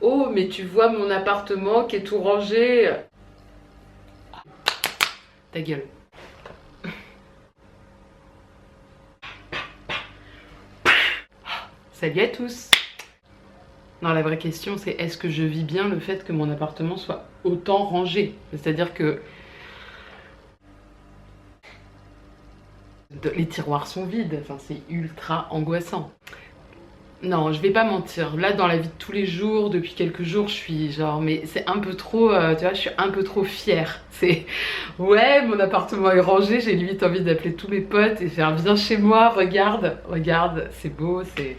oh mais tu vois mon appartement qui est tout rangé. Ta gueule. Salut à tous. Non, la vraie question c'est est-ce que je vis bien le fait que mon appartement soit autant rangé? C'est-à-dire que les tiroirs sont vides, enfin c'est ultra angoissant. Non, je vais pas mentir, là dans la vie de tous les jours, depuis quelques jours, je suis genre, mais c'est un peu trop, tu vois, je suis un peu trop fière. C'est, ouais, mon appartement est rangé, j'ai limite envie d'appeler tous mes potes et faire, viens chez moi, regarde, c'est beau, c'est...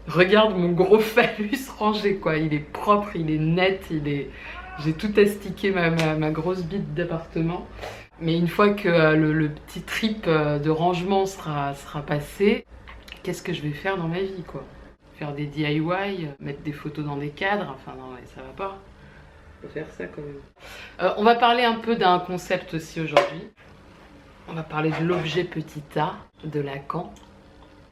Regarde mon gros phallus rangé, quoi, il est propre, il est net, il est... J'ai tout astiqué ma grosse bite d'appartement. Mais une fois que le petit trip de rangement sera passé, qu'est-ce que je vais faire dans ma vie, quoi? Faire des DIY, mettre des photos dans des cadres, enfin non, ça va pas. Faut faire ça quand même. On va parler un peu d'un concept aussi aujourd'hui. On va parler de l'objet petit A de Lacan.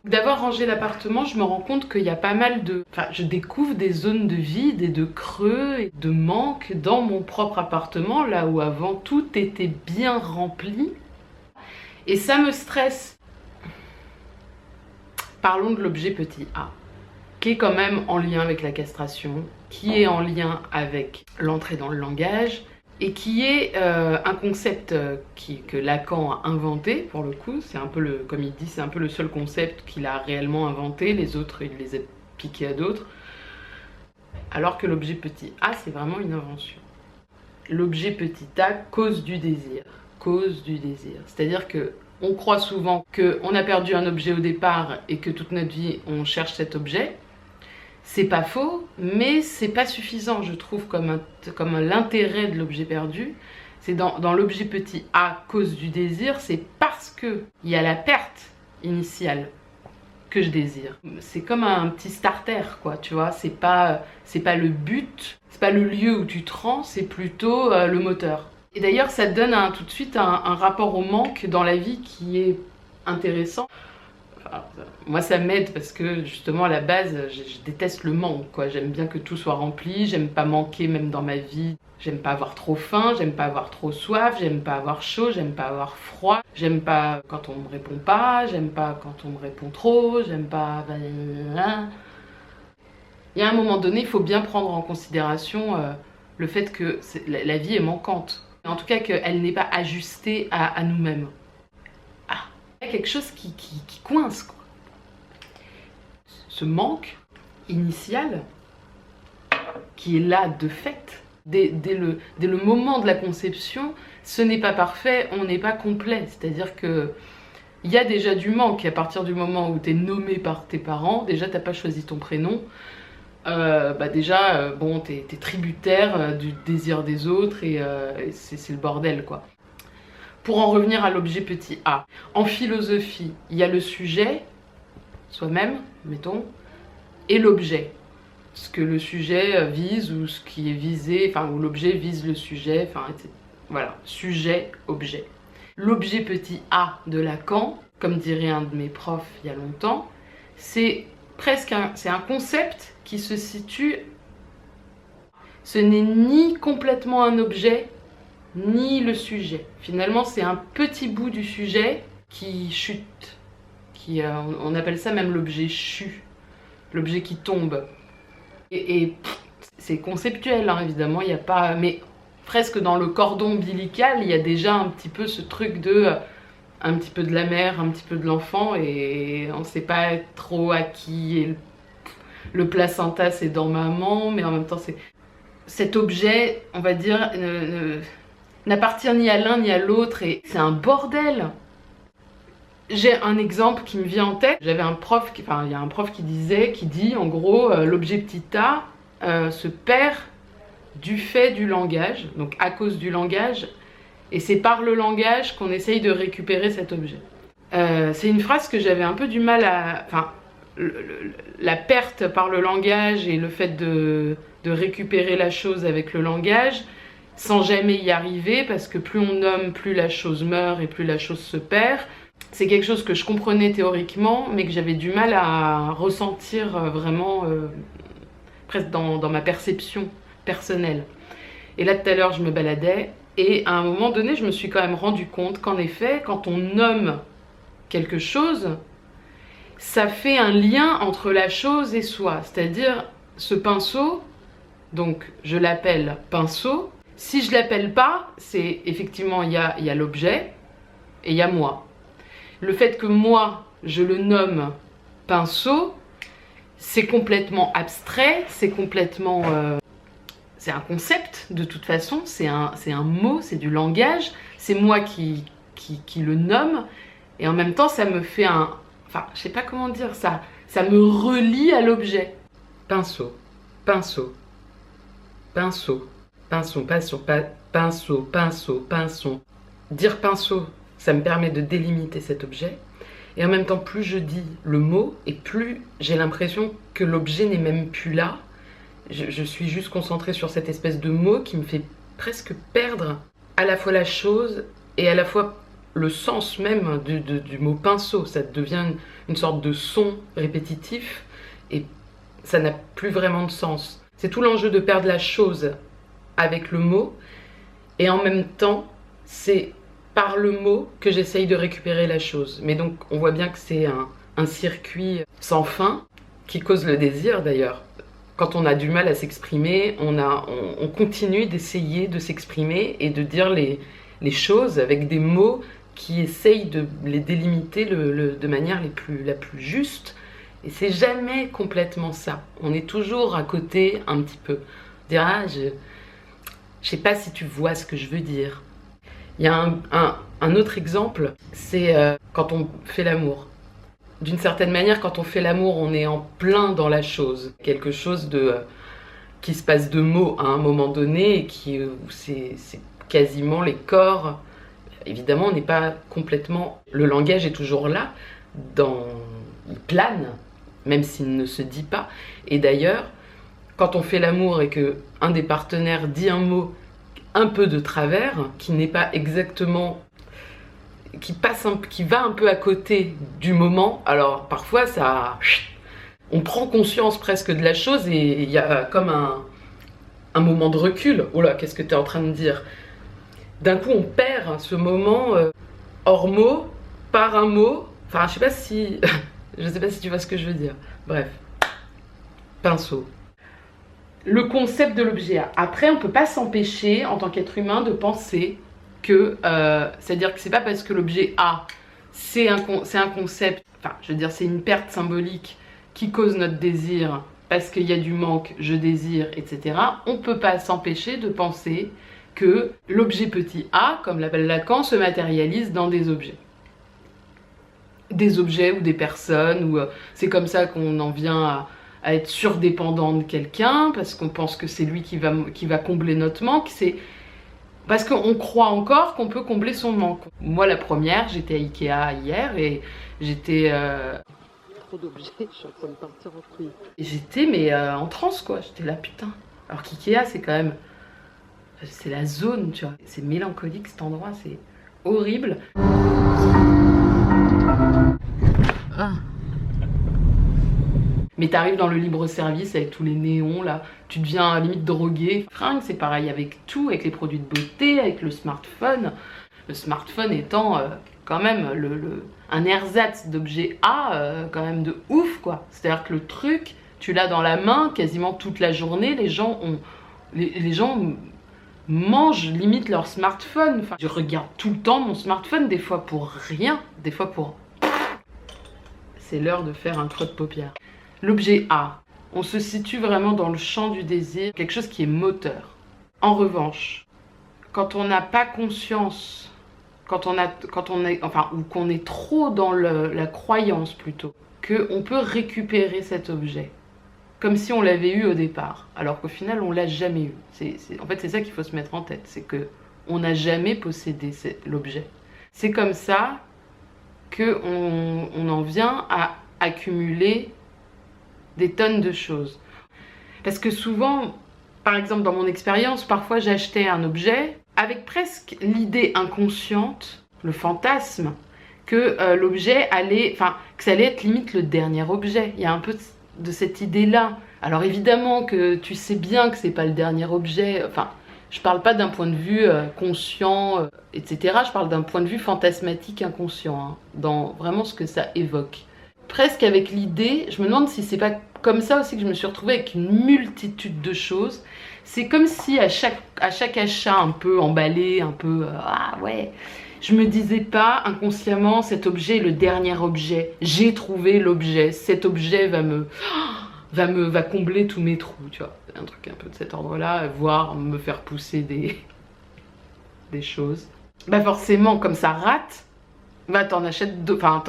D'avoir rangé l'appartement, je me rends compte qu'il y a pas mal de... Enfin, je découvre des zones de vide et de creux et de manque dans mon propre appartement, là où avant tout était bien rempli. Et ça me stresse. Parlons de l'objet petit a, qui est quand même en lien avec la castration, qui est en lien avec l'entrée dans le langage, et qui est un concept que Lacan a inventé, pour le coup. C'est un peu le, comme il dit, c'est un peu le seul concept qu'il a réellement inventé, les autres, il les a piqués à d'autres. Alors que l'objet petit a, c'est vraiment une invention. L'objet petit a cause du désir. Cause du désir. C'est-à-dire que on croit souvent qu'on a perdu un objet au départ et que toute notre vie, on cherche cet objet. C'est pas faux, mais c'est pas suffisant, je trouve, comme l'intérêt de l'objet perdu. C'est dans l'objet petit a, cause du désir, c'est parce qu'il y a la perte initiale que je désire. C'est comme un petit starter, quoi, tu vois. C'est pas le but, c'est pas le lieu où tu te rends, c'est plutôt le moteur. Et d'ailleurs, ça te donne tout de suite un rapport au manque dans la vie qui est intéressant. Enfin, moi, ça m'aide parce que justement, à la base, je déteste le manque, quoi. J'aime bien que tout soit rempli, j'aime pas manquer même dans ma vie. J'aime pas avoir trop faim, j'aime pas avoir trop soif, j'aime pas avoir chaud, j'aime pas avoir froid. J'aime pas quand on me répond pas, j'aime pas quand on me répond trop, j'aime pas... Il y a un moment donné, il faut bien prendre en considération le fait que la vie est manquante. En tout cas, qu'elle n'est pas ajustée à nous-mêmes. Ah, il y a quelque chose qui coince, quoi. Ce manque initial, qui est là de fait, dès le moment de la conception, ce n'est pas parfait, on n'est pas complet. C'est-à-dire que il y a déjà du manque à partir du moment où tu es nommé par tes parents. Déjà, tu n'as pas choisi ton prénom. Bon, t'es tributaire du désir des autres et c'est le bordel, quoi. Pour en revenir à l'objet petit a, en philosophie, il y a le sujet, soi-même, mettons, et l'objet. Ce que le sujet vise ou ce qui est visé, enfin, où l'objet vise le sujet, enfin, etc. Voilà, sujet, objet. L'objet petit a de Lacan, comme dirait un de mes profs il y a longtemps, c'est un concept qui se situe, ce n'est ni complètement un objet, ni le sujet. Finalement, c'est un petit bout du sujet qui chute. On appelle ça même l'objet chu, l'objet qui tombe. Et c'est conceptuel, hein, évidemment, il n'y a pas... Mais presque dans le cordon ombilical, il y a déjà un petit peu ce truc de... un petit peu de la mère, un petit peu de l'enfant, et on ne sait pas trop à qui est le placenta, c'est dans maman, mais en même temps, c'est... Cet objet, on va dire, n'appartient ni à l'un ni à l'autre, et c'est un bordel. J'ai un exemple qui me vient en tête. J'avais un prof, il y a un prof qui dit, en gros, l'objet petit a se perd du fait du langage, donc à cause du langage, et c'est par le langage qu'on essaye de récupérer cet objet. C'est une phrase que j'avais un peu du mal à... Enfin, la perte par le langage et le fait de récupérer la chose avec le langage, sans jamais y arriver, parce que plus on nomme, plus la chose meurt et plus la chose se perd. C'est quelque chose que je comprenais théoriquement, mais que j'avais du mal à ressentir vraiment presque dans ma perception personnelle. Et là tout à l'heure je me baladais et à un moment donné je me suis quand même rendu compte qu'en effet quand on nomme quelque chose, ça fait un lien entre la chose et soi. C'est-à-dire ce pinceau, donc je l'appelle pinceau. Si je l'appelle pas, c'est effectivement il y a l'objet et il y a moi. Le fait que moi je le nomme pinceau, c'est complètement abstrait, c'est complètement... c'est un concept de toute façon, c'est un mot, c'est du langage, c'est moi qui le nomme, et en même temps ça me fait un... Enfin, je sais pas comment dire ça, ça me relie à l'objet. Pinceau, pinceau, pinceau, pinceau, pinceau, pinceau, pinceau, pinceau. Dire pinceau, ça me permet de délimiter cet objet. Et en même temps, plus je dis le mot, et plus j'ai l'impression que l'objet n'est même plus là. Je suis juste concentrée sur cette espèce de mot qui me fait presque perdre à la fois la chose et à la fois le sens même du mot pinceau. Ça devient une sorte de son répétitif et ça n'a plus vraiment de sens. C'est tout l'enjeu de perdre la chose avec le mot et en même temps, c'est par le mot que j'essaye de récupérer la chose. Mais donc, on voit bien que c'est un circuit sans fin qui cause le désir d'ailleurs. Quand on a du mal à s'exprimer, on continue d'essayer de s'exprimer et de dire les choses avec des mots qui essayent de les délimiter de manière la plus juste. Et c'est jamais complètement ça. On est toujours à côté un petit peu. Dire, ah, je sais pas si tu vois ce que je veux dire. Il y a un autre exemple, c'est quand on fait l'amour. D'une certaine manière, quand on fait l'amour, on est en plein dans la chose. Quelque chose qui se passe de mots à un moment donné et où c'est quasiment les corps. Évidemment, on n'est pas complètement... Le langage est toujours là, il plane, même s'il ne se dit pas. Et d'ailleurs, quand on fait l'amour et qu'un des partenaires dit un mot un peu de travers, qui n'est pas exactement... qui va un peu à côté du moment, alors parfois on prend conscience presque de la chose et il y a comme un moment de recul. Oh là, qu'est-ce que tu es en train de dire? D'un coup on perd ce moment hors mot, par un mot, enfin je sais pas si tu vois ce que je veux dire. Bref, pinceau. Le concept de l'objet A. Après, on ne peut pas s'empêcher, en tant qu'être humain, de penser que... c'est-à-dire que c'est pas parce que l'objet A, c'est un concept... Enfin, je veux dire, c'est une perte symbolique qui cause notre désir, parce qu'il y a du manque, je désire, etc. On ne peut pas s'empêcher de penser que l'objet petit a, comme l'appelle Lacan, se matérialise dans des objets. Des objets ou des personnes, ou c'est comme ça qu'on en vient à être surdépendant de quelqu'un, parce qu'on pense que c'est lui qui va combler notre manque, c'est parce qu'on croit encore qu'on peut combler son manque. Moi la première, j'étais à Ikea hier et j'étais... Trop d'objets, je suis en train de partir en couille. Et j'étais en transe quoi, j'étais là putain. Alors qu'Ikea c'est quand même... C'est la zone, tu vois. C'est mélancolique cet endroit, c'est horrible. Ah. Mais t'arrives dans le libre-service avec tous les néons là, tu deviens limite drogué. Fringue, c'est pareil avec tout, avec les produits de beauté, avec le smartphone. Le smartphone étant quand même un ersatz d'objet A, quand même de ouf quoi. C'est-à-dire que le truc, tu l'as dans la main quasiment toute la journée, les gens mangent limite leur smartphone. Enfin, je regarde tout le temps mon smartphone, des fois pour rien, des fois pour... C'est l'heure de faire un creux de paupières. L'objet A, on se situe vraiment dans le champ du désir, quelque chose qui est moteur. En revanche, quand on n'a pas conscience, ou qu'on est trop dans la croyance plutôt, qu'on peut récupérer cet objet, comme si on l'avait eu au départ, alors qu'au final on l'a jamais eu. En fait c'est ça qu'il faut se mettre en tête, c'est qu'on n'a jamais possédé l'objet. C'est comme ça qu'on en vient à accumuler des tonnes de choses. Parce que souvent, par exemple dans mon expérience, parfois j'achetais un objet avec presque l'idée inconsciente, le fantasme, que l'objet allait, que ça allait être limite le dernier objet. Il y a un peu de cette idée-là. Alors évidemment que tu sais bien que c'est pas le dernier objet, enfin, je parle pas d'un point de vue conscient, etc. Je parle d'un point de vue fantasmatique inconscient, hein, dans vraiment ce que ça évoque. Presque avec l'idée, je me demande si c'est pas comme ça aussi que je me suis retrouvée avec une multitude de choses. C'est comme si à chaque achat un peu emballé, un peu ah ouais, je me disais pas inconsciemment cet objet est le dernier objet. J'ai trouvé l'objet. Cet objet va combler tous mes trous, tu vois. Un truc un peu de cet ordre-là, voire me faire pousser des choses. Bah forcément, comme ça rate, bah t'en achètes d'autres, enfin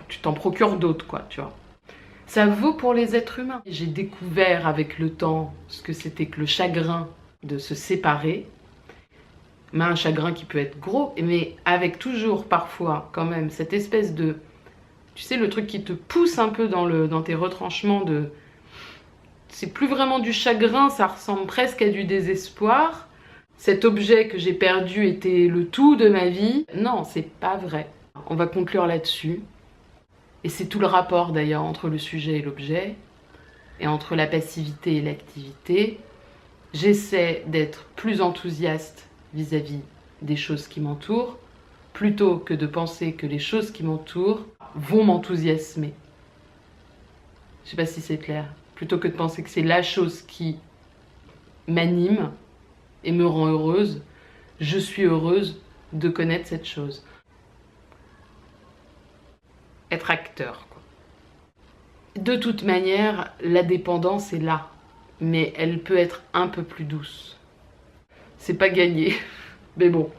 tu t'en procures d'autres, quoi, tu vois. Ça vaut pour les êtres humains. J'ai découvert avec le temps ce que c'était que le chagrin de se séparer. Mais un chagrin qui peut être gros, mais avec toujours parfois quand même cette espèce de... Tu sais, le truc qui te pousse un peu dans tes retranchements de... C'est plus vraiment du chagrin, ça ressemble presque à du désespoir. Cet objet que j'ai perdu était le tout de ma vie. Non, c'est pas vrai. On va conclure là-dessus. Et c'est tout le rapport d'ailleurs entre le sujet et l'objet, et entre la passivité et l'activité. J'essaie d'être plus enthousiaste vis-à-vis des choses qui m'entourent, plutôt que de penser que les choses qui m'entourent vont m'enthousiasmer. Je sais pas si c'est clair. Plutôt que de penser que c'est la chose qui m'anime et me rend heureuse, je suis heureuse de connaître cette chose. Être acteur, quoi. De toute manière, la dépendance est là, mais elle peut être un peu plus douce. C'est pas gagné, mais bon.